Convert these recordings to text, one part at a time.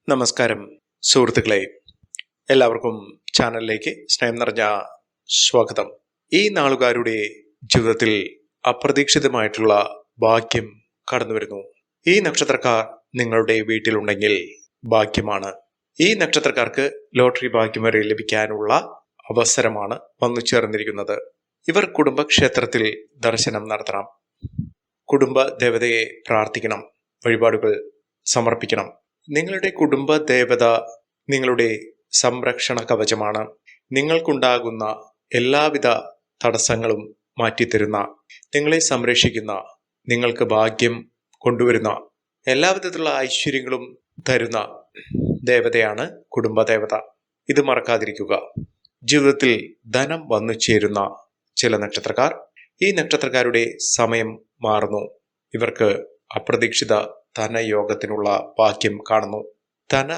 നമസ്കാരം സുഹൃത്തുക്കളെ, എല്ലാവർക്കും ചാനലിലേക്ക് സ്നേഹം നിറഞ്ഞ സ്വാഗതം. ഈ നാളുകാരുടെ ജീവിതത്തിൽ അപ്രതീക്ഷിതമായിട്ടുള്ള ഭാഗ്യം കടന്നു വരുന്നു. ഈ നക്ഷത്രക്കാർ നിങ്ങളുടെ വീട്ടിലുണ്ടെങ്കിൽ ഭാഗ്യമാണ്. ഈ നക്ഷത്രക്കാർക്ക് ലോട്ടറി ഭാഗ്യം വരെ ലഭിക്കാനുള്ള അവസരമാണ് വന്നു ചേർന്നിരിക്കുന്നത്. ഇവർ കുടുംബക്ഷേത്രത്തിൽ ദർശനം നടത്തണം, കുടുംബ ദേവതയെ പ്രാർത്ഥിക്കണം, വഴിപാടുകൾ സമർപ്പിക്കണം. നിങ്ങളുടെ കുടുംബ ദേവത നിങ്ങളുടെ സംരക്ഷണ കവചമാണ്. നിങ്ങൾക്കുണ്ടാകുന്ന എല്ലാവിധ തടസ്സങ്ങളും മാറ്റിത്തരുന്ന, നിങ്ങളെ സംരക്ഷിക്കുന്ന, നിങ്ങൾക്ക് ഭാഗ്യം കൊണ്ടുവരുന്ന, എല്ലാവിധത്തിലുള്ള ഐശ്വര്യങ്ങളും തരുന്ന ദേവതയാണ് കുടുംബ ദേവത. ഇത് മറക്കാതിരിക്കുക. ജീവിതത്തിൽ ധനം വന്നു ചേരുന്ന ചില നക്ഷത്രക്കാർ, ഈ നക്ഷത്രക്കാരുടെ സമയം മാറുന്നു. ഇവർക്ക് അപ്രതീക്ഷിത ധനയോഗത്തിനുള്ള ഭാഗ്യം കാണുന്നു. ധന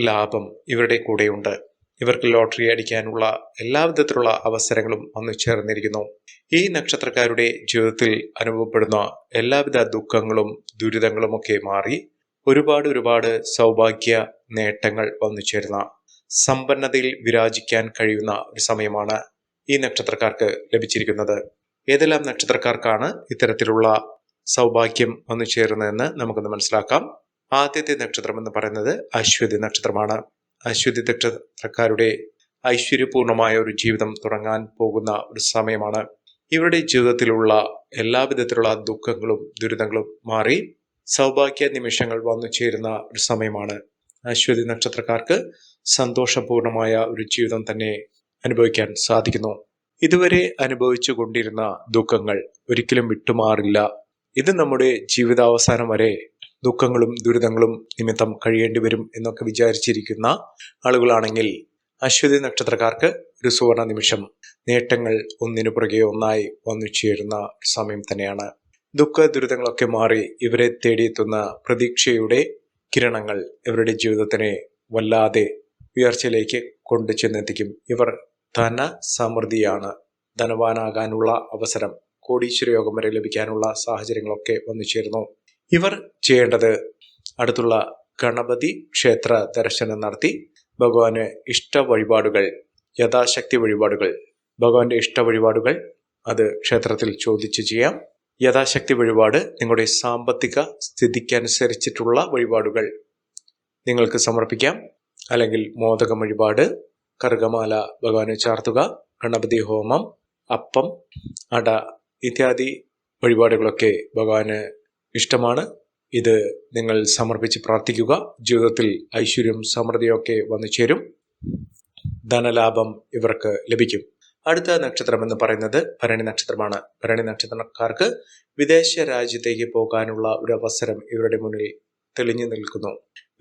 ലാഭം ഇവരുടെ കൂടെയുണ്ട്. ഇവർക്ക് ലോട്ടറി അടിക്കാനുള്ള എല്ലാവിധത്തിലുള്ള അവസരങ്ങളും വന്നു ചേർന്നിരിക്കുന്നു. ഈ നക്ഷത്രക്കാരുടെ ജീവിതത്തിൽ അനുഭവപ്പെടുന്ന എല്ലാവിധ ദുഃഖങ്ങളും ദുരിതങ്ങളും ഒക്കെ മാറി ഒരുപാട് സൗഭാഗ്യ നേട്ടങ്ങൾ വന്നു ചേരുന്ന, സമ്പന്നതയിൽ വിരാജിക്കാൻ കഴിയുന്ന ഒരു സമയമാണ് ഈ നക്ഷത്രക്കാർക്ക് ലഭിച്ചിരിക്കുന്നത്. ഏതെല്ലാം നക്ഷത്രക്കാർക്കാണ് ഇത്തരത്തിലുള്ള സൗഭാഗ്യം വന്നു ചേരുന്നതെന്ന് നമുക്കൊന്ന് മനസ്സിലാക്കാം. ആദ്യത്തെ നക്ഷത്രം എന്ന് പറയുന്നത് അശ്വതി നക്ഷത്രമാണ്. അശ്വതി നക്ഷത്രക്കാരുടെ ഐശ്വര്യപൂർണമായ ഒരു ജീവിതം തുടങ്ങാൻ പോകുന്ന ഒരു സമയമാണ്. ഇവരുടെ ജീവിതത്തിലുള്ള എല്ലാവിധത്തിലുള്ള ദുഃഖങ്ങളും ദുരിതങ്ങളും മാറി സൗഭാഗ്യ നിമിഷങ്ങൾ വന്നു ചേരുന്ന ഒരു സമയമാണ്. അശ്വതി നക്ഷത്രക്കാർക്ക് സന്തോഷപൂർണമായ ഒരു ജീവിതം തന്നെ അനുഭവിക്കാൻ സാധിക്കുന്നു. ഇതുവരെ അനുഭവിച്ചു കൊണ്ടിരുന്ന ദുഃഖങ്ങൾ ഒരിക്കലും വിട്ടുമാറില്ല. ഇത് നമ്മുടെ ജീവിതാവസാനം വരെ ദുഃഖങ്ങളും ദുരിതങ്ങളും നിമിത്തം കഴിയേണ്ടി വരും എന്നൊക്കെ വിചാരിച്ചിരിക്കുന്ന ആളുകളാണെങ്കിൽ അശ്വതി നക്ഷത്രക്കാർക്ക് ഒരു സുവർണ നിമിഷം, നേട്ടങ്ങൾ ഒന്നിനു പുറകെ ഒന്നായി വന്നു ചേരുന്ന സമയം തന്നെയാണ്. ദുഃഖ ദുരിതങ്ങളൊക്കെ മാറി ഇവരെ തേടിയെത്തുന്ന പ്രതീക്ഷയുടെ കിരണങ്ങൾ ഇവരുടെ ജീവിതത്തിനെ വല്ലാതെ ഉയർച്ചയിലേക്ക് കൊണ്ടു ചെന്നെത്തിക്കും. ഇവർ ധന സമൃദ്ധിയാണ്. ധനവാനാകാനുള്ള അവസരം, കോടീശ്വര യോഗം വരെ ലഭിക്കാനുള്ള സാഹചര്യങ്ങളൊക്കെ വന്നു ചേരുന്നു. ഇവർ ചെയ്യേണ്ടത് അടുത്തുള്ള ഗണപതി ക്ഷേത്ര ദർശനം നടത്തി ഭഗവാന് ഇഷ്ട വഴിപാടുകൾ, യഥാശക്തി വഴിപാടുകൾ, ഭഗവാന്റെ ഇഷ്ട വഴിപാടുകൾ അത് ക്ഷേത്രത്തിൽ ചോദിച്ചു ചെയ്യാം. യഥാശക്തി വഴിപാട് നിങ്ങളുടെ സാമ്പത്തിക സ്ഥിതിക്കനുസരിച്ചിട്ടുള്ള വഴിപാടുകൾ നിങ്ങൾക്ക് സമർപ്പിക്കാം. അല്ലെങ്കിൽ മോദകം വഴിപാട്, കറുകമാല ഭഗവാന് ചാർത്തുക, ഗണപതി ഹോമം, അപ്പം, അട ഇത്യാദി വഴിപാടുകളൊക്കെ ഭഗവാന് ഇഷ്ടമാണ്. ഇത് നിങ്ങൾ സമർപ്പിച്ച് പ്രാർത്ഥിക്കുക. ജീവിതത്തിൽ ഐശ്വര്യം സമൃദ്ധിയൊക്കെ വന്നു ചേരും. ധനലാഭം ഇവർക്ക് ലഭിക്കും. അടുത്ത നക്ഷത്രം എന്ന് പറയുന്നത് ഭരണി നക്ഷത്രമാണ്. ഭരണി നക്ഷത്രക്കാർക്ക് വിദേശ രാജ്യത്തേക്ക് പോകാനുള്ള ഒരു അവസരം ഇവരുടെ മുന്നിൽ തെളിഞ്ഞു നിൽക്കുന്നു.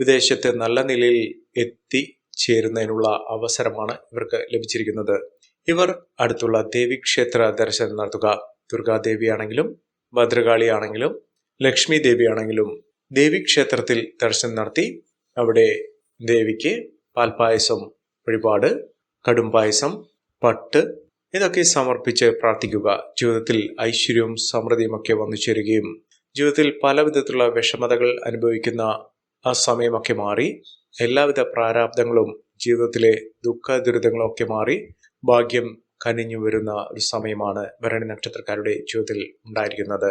വിദേശത്ത് നല്ല നിലയിൽ എത്തിച്ചേരുന്നതിനുള്ള അവസരമാണ് ഇവർക്ക് ലഭിച്ചിരിക്കുന്നത്. ഇവർ അടുത്തുള്ള ദേവീക്ഷേത്ര ദർശനം നടത്തുക. ദുർഗാദേവി ആണെങ്കിലും ഭദ്രകാളി ആണെങ്കിലും ലക്ഷ്മി ദേവി ആണെങ്കിലും ദേവീക്ഷേത്രത്തിൽ ദർശനം നടത്തി അവിടെ ദേവിക്ക് പാൽപായസം വഴിപാട്, കടും പായസം, പട്ട് ഇതൊക്കെ സമർപ്പിച്ച് പ്രാർത്ഥിക്കുക. ജീവിതത്തിൽ ഐശ്വര്യവും സമൃദ്ധിയും ഒക്കെ വന്നു ചേരുകയും ജീവിതത്തിൽ പല വിധത്തിലുള്ള വിഷമതകൾ അനുഭവിക്കുന്ന ആ സമയമൊക്കെ മാറി എല്ലാവിധ പ്രാരാബ്ദങ്ങളും ജീവിതത്തിലെ ദുഃഖ ദുരിതങ്ങളും ഒക്കെ മാറി ഭാഗ്യം കനിഞ്ഞു വരുന്ന ഒരു സമയമാണ് ഭരണി നക്ഷത്രക്കാരുടെ ജീവിതത്തിൽ ഉണ്ടായിരിക്കുന്നത്.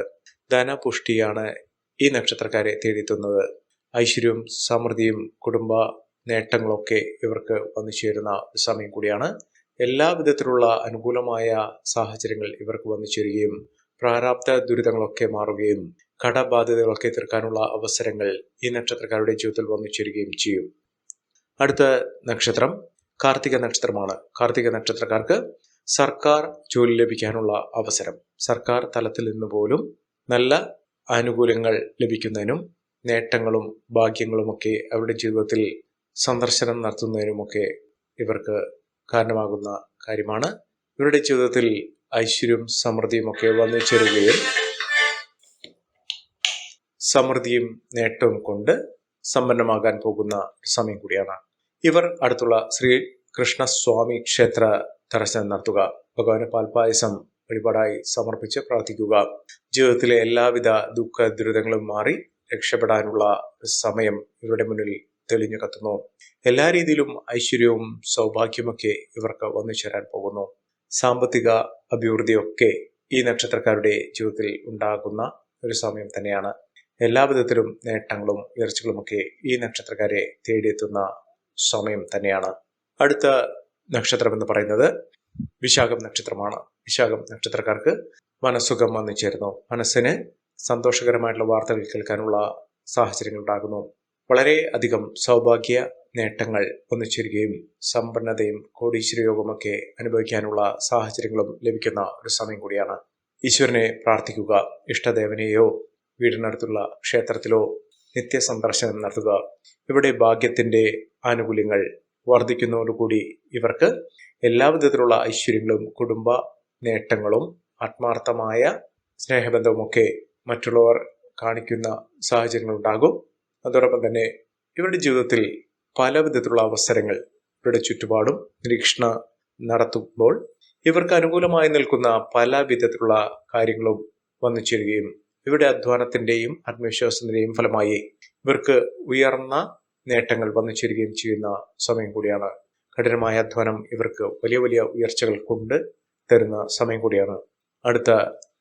ധനപുഷ്ടിയാണ് ഈ നക്ഷത്രക്കാരെ തേടിയെത്തുന്നത്. ഐശ്വര്യവും സമൃദ്ധിയും കുടുംബ നേട്ടങ്ങളൊക്കെ ഇവർക്ക് വന്നു ചേരുന്ന ഒരു സമയം കൂടിയാണ്. എല്ലാ വിധത്തിലുള്ള അനുകൂലമായ സാഹചര്യങ്ങൾ ഇവർക്ക് വന്നു ചേരുകയും പ്രാരാബ്ദ ദുരിതങ്ങളൊക്കെ മാറുകയും കടബാധ്യതകളൊക്കെ തീർക്കാനുള്ള അവസരങ്ങൾ ഈ നക്ഷത്രക്കാരുടെ ജീവിതത്തിൽ വന്നു ചേരുകയും ചെയ്യും. അടുത്ത നക്ഷത്രം കാർത്തിക നക്ഷത്രമാണ്. കാർത്തിക നക്ഷത്രക്കാർക്ക് സർക്കാർ ജോലി ലഭിക്കാനുള്ള അവസരം, സർക്കാർ തലത്തിൽ നിന്ന് പോലും നല്ല ആനുകൂല്യങ്ങൾ ലഭിക്കുന്നതിനും നേട്ടങ്ങളും ഭാഗ്യങ്ങളുമൊക്കെ അവരുടെ ജീവിതത്തിൽ സന്ദർശനം നടത്തുന്നതിനുമൊക്കെ ഇവർക്ക് കാരണമാകുന്ന കാര്യമാണ്. ഇവരുടെ ജീവിതത്തിൽ ഐശ്വര്യവും സമൃദ്ധിയും ഒക്കെ വന്നു ചേരുകയും സമൃദ്ധിയും നേട്ടവും കൊണ്ട് സമ്പന്നമാകാൻ പോകുന്ന സമയം കൂടിയാണ്. ഇവർ അടുത്തുള്ള ശ്രീ കൃഷ്ണസ്വാമി ക്ഷേത്ര ദർശനം നടത്തുക. ഭഗവാന് പാൽപായസം വഴിപാടായി സമർപ്പിച്ച് പ്രാർത്ഥിക്കുക. ജീവിതത്തിലെ എല്ലാവിധ ദുഃഖ ദുരിതങ്ങളും മാറി രക്ഷപ്പെടാനുള്ള സമയം ഇവരുടെ മുന്നിൽ തെളിഞ്ഞു കത്തുന്നു. എല്ലാ രീതിയിലും ഐശ്വര്യവും സൗഭാഗ്യമൊക്കെ ഇവർക്ക് വന്നു ചേരാൻ പോകുന്നു. സാമ്പത്തിക അഭിവൃദ്ധിയൊക്കെ ഈ നക്ഷത്രക്കാരുടെ ജീവിതത്തിൽ ഉണ്ടാകുന്ന ഒരു സമയം തന്നെയാണ്. എല്ലാവിധത്തിലും നേട്ടങ്ങളും ഉയർച്ചകളുമൊക്കെ ഈ നക്ഷത്രക്കാരെ തേടിയെത്തുന്ന സമയം തന്നെയാണ്. അടുത്ത നക്ഷത്രം എന്ന് പറയുന്നത് വിശാഖം നക്ഷത്രമാണ്. വിശാഖം നക്ഷത്രക്കാർക്ക് മനസ്സുഖം വന്നു ചേരുന്നു. മനസ്സിന് സന്തോഷകരമായിട്ടുള്ള വാർത്തകൾ കേൾക്കാനുള്ള സാഹചര്യങ്ങൾ ഉണ്ടാകുന്നു. വളരെ അധികം സൗഭാഗ്യ നേട്ടങ്ങൾ വന്നു ചേരുകയും സമ്പന്നതയും കോടീശ്വരയോഗമൊക്കെ അനുഭവിക്കാനുള്ള സാഹചര്യങ്ങളും ലഭിക്കുന്ന ഒരു സമയം കൂടിയാണ്. ഈശ്വരനെ പ്രാർത്ഥിക്കുക, ഇഷ്ടദേവനെയോ വീടിനടുത്തുള്ള ക്ഷേത്രത്തിലോ നിത്യസന്ദർശനം നടത്തുക. ഇവിടെ ഭാഗ്യത്തിന്റെ ആനുകൂല്യങ്ങൾ വർദ്ധിക്കുന്നതോടുകൂടി ഇവർക്ക് എല്ലാവിധത്തിലുള്ള ഐശ്വര്യങ്ങളും കുടുംബ നേട്ടങ്ങളും ആത്മാർത്ഥമായ സ്നേഹബന്ധവുമൊക്കെ മറ്റുള്ളവർ കാണിക്കുന്ന സാഹചര്യങ്ങൾ ഉണ്ടാകും. അതോടൊപ്പം തന്നെ ഇവരുടെ ജീവിതത്തിൽ പല വിധത്തിലുള്ള അവസരങ്ങൾ ഇവരുടെ ചുറ്റുപാടും നിരീക്ഷണം നടത്തുമ്പോൾ ഇവർക്ക് അനുകൂലമായി നിൽക്കുന്ന പല വിധത്തിലുള്ള കാര്യങ്ങളും വന്നു ചേരുകയും ഇവരുടെ അധ്വാനത്തിന്റെയും ആത്മവിശ്വാസത്തിന്റെയും ഫലമായി ഇവർക്ക് ഉയർന്ന നേട്ടങ്ങൾ വന്നു ചേരുകയും ചെയ്യുന്ന സമയം കൂടിയാണ്. കഠിനമായ അധ്വാനം ഇവർക്ക് വലിയ വലിയ ഉയർച്ചകൾ കൊണ്ട് തരുന്ന സമയം കൂടിയാണ്. അടുത്ത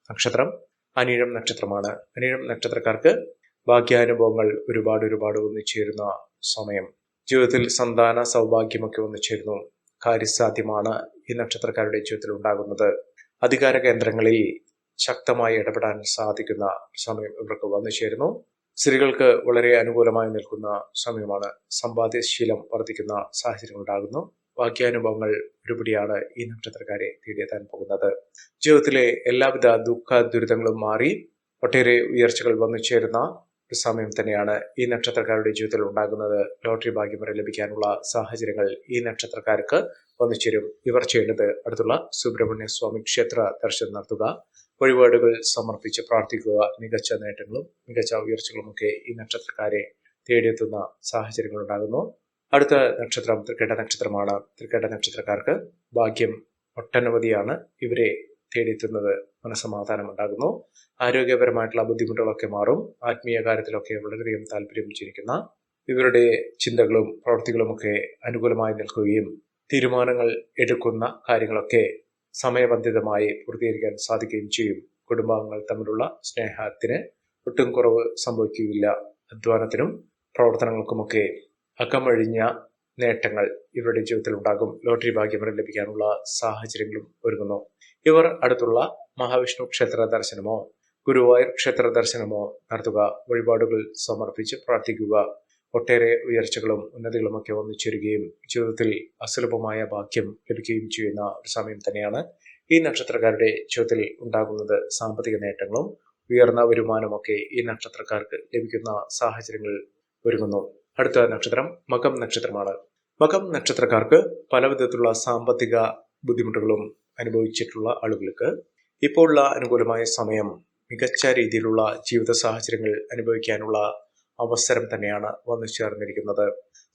നക്ഷത്രം അനിഴം നക്ഷത്രമാണ്. അനിഴം നക്ഷത്രക്കാർക്ക് ഭാഗ്യാനുഭവങ്ങൾ ഒരുപാട് വന്നു ചേരുന്ന സമയം. ജീവിതത്തിൽ സന്താന സൗഭാഗ്യമൊക്കെ വന്നു ചേരുന്നു. കാര്യസാധ്യമാണ് ഈ നക്ഷത്രക്കാരുടെ ജീവിതത്തിൽ ഉണ്ടാകുന്നത്. അധികാര കേന്ദ്രങ്ങളിൽ ശക്തമായി ഇടപെടാൻ സാധിക്കുന്ന സമയം ഇവർക്ക് വന്നു ചേരുന്നു. സ്ത്രീകൾക്ക് വളരെ അനുകൂലമായി നിൽക്കുന്ന സമയമാണ്. സമ്പാദ്യശീലം വർദ്ധിക്കുന്ന സാഹചര്യങ്ങൾ ഉണ്ടാകുന്നു. ഭാഗ്യാനുഭവങ്ങൾ ഒരുപടിയാണ് ഈ നക്ഷത്രക്കാരെ തേടിയെത്താൻ പോകുന്നത്. ജീവിതത്തിലെ എല്ലാവിധ ദുഃഖ ദുരിതങ്ങളും മാറി ഒട്ടേറെ ഉയർച്ചകൾ വന്നു ചേരുന്ന ഒരു സമയം തന്നെയാണ് ഈ നക്ഷത്രക്കാരുടെ ജീവിതത്തിൽ ഉണ്ടാകുന്നത്. ലോട്ടറി ഭാഗ്യം വരെ ലഭിക്കാനുള്ള സാഹചര്യങ്ങൾ ഈ നക്ഷത്രക്കാർക്ക് വന്നു ചേരും. ഇവർ ചെയ്യേണ്ടത് അടുത്തുള്ള സുബ്രഹ്മണ്യ സ്വാമി ക്ഷേത്ര ദർശനം നടത്തുക, വഴിപാടുകൾ സമർപ്പിച്ച് പ്രാർത്ഥിക്കുക. മികച്ച നേട്ടങ്ങളും മികച്ച ഉയർച്ചകളുമൊക്കെ ഈ നക്ഷത്രക്കാരെ തേടിയെത്തുന്ന സാഹചര്യങ്ങൾ ഉണ്ടാകുന്നു. അടുത്ത നക്ഷത്രം തൃക്കേട്ട നക്ഷത്രമാണ്. തൃക്കേട്ട നക്ഷത്രക്കാർക്ക് ഭാഗ്യം ഒട്ടനവധിയാണ് ഇവരെ തേടിയെത്തുന്നത്. മനസ്സമാധാനം ഉണ്ടാകുന്നു. ആരോഗ്യപരമായിട്ടുള്ള ബുദ്ധിമുട്ടുകളൊക്കെ മാറും. ആത്മീയ കാര്യത്തിലൊക്കെ വളരെയധികം താല്പര്യം ചിരിക്കുന്ന ഇവരുടെ ചിന്തകളും പ്രവൃത്തികളുമൊക്കെ അനുകൂലമായി നിൽക്കുകയും തീരുമാനങ്ങൾ എടുക്കുന്ന കാര്യങ്ങളൊക്കെ സമയബന്ധിതമായി പൂർത്തീകരിക്കാൻ സാധിക്കുകയും ചെയ്യും. കുടുംബാംഗങ്ങൾ തമ്മിലുള്ള സ്നേഹത്തിന് ഒട്ടും കുറവ് സംഭവിക്കുകയില്ല. അധ്വാനത്തിനും പ്രവർത്തനങ്ങൾക്കുമൊക്കെ അകമഴിഞ്ഞ നേട്ടങ്ങൾ ഇവരുടെ ജീവിതത്തിൽ ഉണ്ടാകും. ലോട്ടറി ഭാഗ്യം വരെ ലഭിക്കാനുള്ള സാഹചര്യങ്ങളും ഒരുങ്ങുന്നു. ഇവർ അടുത്തുള്ള മഹാവിഷ്ണു ക്ഷേത്ര ദർശനമോ ഗുരുവായൂർ ക്ഷേത്ര ദർശനമോ നടത്തുക, വഴിപാടുകൾ സമർപ്പിച്ച് പ്രാർത്ഥിക്കുക. ഒട്ടേറെ ഉയർച്ചകളും ഉന്നതികളുമൊക്കെ വന്നു ചേരുകയും ജീവിതത്തിൽ അസുലഭമായ ഭാഗ്യം ലഭിക്കുകയും ചെയ്യുന്ന ഒരു സമയം തന്നെയാണ് ഈ നക്ഷത്രക്കാരുടെ ജീവിതത്തിൽ ഉണ്ടാകുന്നത്. സാമ്പത്തിക നേട്ടങ്ങളും ഉയർന്ന വരുമാനമൊക്കെ ഈ നക്ഷത്രക്കാർക്ക് ലഭിക്കുന്ന സാഹചര്യങ്ങൾ ഒരുങ്ങുന്നു. അടുത്ത നക്ഷത്രം മകം നക്ഷത്രമാണ്. മകം നക്ഷത്രക്കാർക്ക് പല വിധത്തിലുള്ള സാമ്പത്തിക ബുദ്ധിമുട്ടുകളും അനുഭവിച്ചിട്ടുള്ള ആളുകൾക്ക് ഇപ്പോഴുള്ള അനുകൂലമായ സമയം മികച്ച രീതിയിലുള്ള ജീവിത സാഹചര്യങ്ങൾ അനുഭവിക്കാനുള്ള അവസരം തന്നെയാണ് വന്നു ചേർന്നിരിക്കുന്നത്.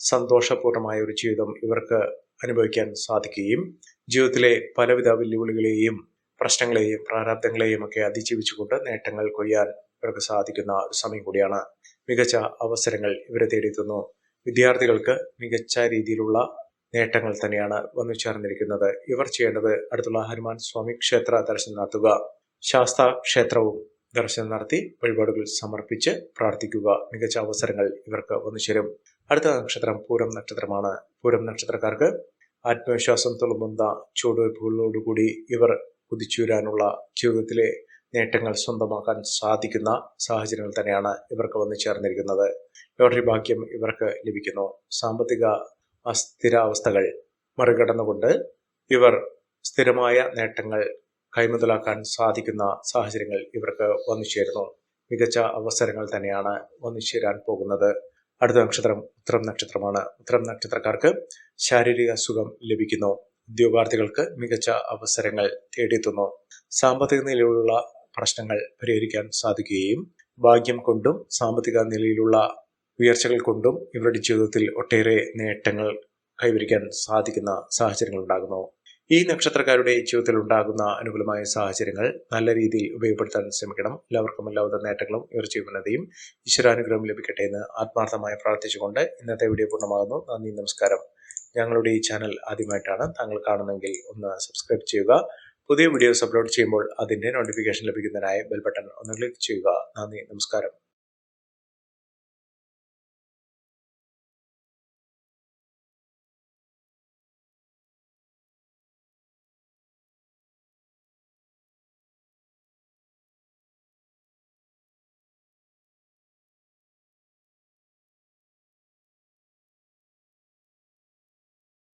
സന്തോഷപൂർണമായ ഒരു ജീവിതം ഇവർക്ക് അനുഭവിക്കാൻ സാധിക്കുകയും ജീവിതത്തിലെ പലവിധ വെല്ലുവിളികളെയും പ്രശ്നങ്ങളെയും പ്രാരാബ്ദങ്ങളെയും ഒക്കെ അതിജീവിച്ചുകൊണ്ട് നേട്ടങ്ങൾ കൊയ്യാൻ ഇവർക്ക് സാധിക്കുന്ന ഒരു സമയം കൂടിയാണ്. മികച്ച അവസരങ്ങൾ ഇവരെ തേടിയെത്തുന്നു. വിദ്യാർത്ഥികൾക്ക് മികച്ച രീതിയിലുള്ള നേട്ടങ്ങൾ തന്നെയാണ് വന്നു ചേർന്നിരിക്കുന്നത്. ഇവർ ചെയ്യേണ്ടത് അടുത്തുള്ള ഹനുമാൻ സ്വാമി ക്ഷേത്ര ദർശനം നടത്തുക, ശാസ്ത ക്ഷേത്രവും ദർശനം നടത്തി വഴിപാടുകൾ സമർപ്പിച്ച് പ്രാർത്ഥിക്കുക. മികച്ച അവസരങ്ങൾ ഇവർക്ക് വന്നു ചേരും. അടുത്ത നക്ഷത്രം പൂരം നക്ഷത്രമാണ്. പൂരം നക്ഷത്രക്കാർക്ക് ആത്മവിശ്വാസം തുളുമ്പുന്ന ചുവടുവയ്പ്പുകളോടുകൂടി ഇവർ കുതിച്ചുയരാനുള്ള ജീവിതത്തിലെ നേട്ടങ്ങൾ സ്വന്തമാക്കാൻ സാധിക്കുന്ന സാഹചര്യങ്ങൾ തന്നെയാണ് ഇവർക്ക് വന്നു ചേർന്നിരിക്കുന്നത്. ലോട്ടറി ഭാഗ്യം ഇവർക്ക് ലഭിക്കുന്നു. സാമ്പത്തിക അസ്ഥിരാവസ്ഥകൾ മറികടന്നുകൊണ്ട് ഇവർ സ്ഥിരമായ നേട്ടങ്ങൾ കൈമുതലാക്കാൻ സാധിക്കുന്ന സാഹചര്യങ്ങൾ ഇവർക്ക് വന്നു ചേരുന്നു. മികച്ച അവസരങ്ങൾ തന്നെയാണ് വന്നു ചേരാൻ പോകുന്നത്. അടുത്ത നക്ഷത്രം ഉത്രം നക്ഷത്രമാണ്. ഉത്രം നക്ഷത്രക്കാർക്ക് ശാരീരിക സുഖം ലഭിക്കുന്നു. ഉദ്യോഗാർത്ഥികൾക്ക് മികച്ച അവസരങ്ങൾ തേടിയെത്തുന്നു. സാമ്പത്തിക നിലയിലുള്ള പ്രശ്നങ്ങൾ പരിഹരിക്കാൻ സാധിക്കുകയും ഭാഗ്യം കൊണ്ടും സാമ്പത്തിക നിലയിലുള്ള ഉയർച്ചകൾ കൊണ്ടും ഇവരുടെ ജീവിതത്തിൽ ഒട്ടേറെ നേട്ടങ്ങൾ കൈവരിക്കാൻ സാധിക്കുന്ന സാഹചര്യങ്ങൾ ഉണ്ടാകുന്നു. ഈ നക്ഷത്രക്കാരുടെ ജീവിതത്തിൽ ഉണ്ടാകുന്ന അനുകൂലമായ സാഹചര്യങ്ങൾ നല്ല രീതിയിൽ ഉപയോഗപ്പെടുത്താൻ ശ്രമിക്കണം. എല്ലാവർക്കും എല്ലാവിധ നേട്ടങ്ങളും ഉയർച്ചയുന്നതയും ഈശ്വരാനുഗ്രഹം ലഭിക്കട്ടെ എന്ന് ആത്മാർത്ഥമായി പ്രാർത്ഥിച്ചുകൊണ്ട് ഇന്നത്തെ വീഡിയോ പൂർണ്ണമാകുന്നു. നന്ദി, നമസ്കാരം. ഞങ്ങളുടെ ഈ ചാനൽ ആദ്യമായിട്ടാണ് താങ്കൾ കാണുന്നതെങ്കിൽ ഒന്ന് സബ്സ്ക്രൈബ് ചെയ്യുക. പുതിയ വീഡിയോസ് അപ്ലോഡ് ചെയ്യുമ്പോൾ അതിന്റെ നോട്ടിഫിക്കേഷൻ ലഭിക്കുന്നതിനായി ബെൽ ബട്ടൺ ഒന്ന് ക്ലിക്ക് ചെയ്യുക. നന്ദി, നമസ്കാരം.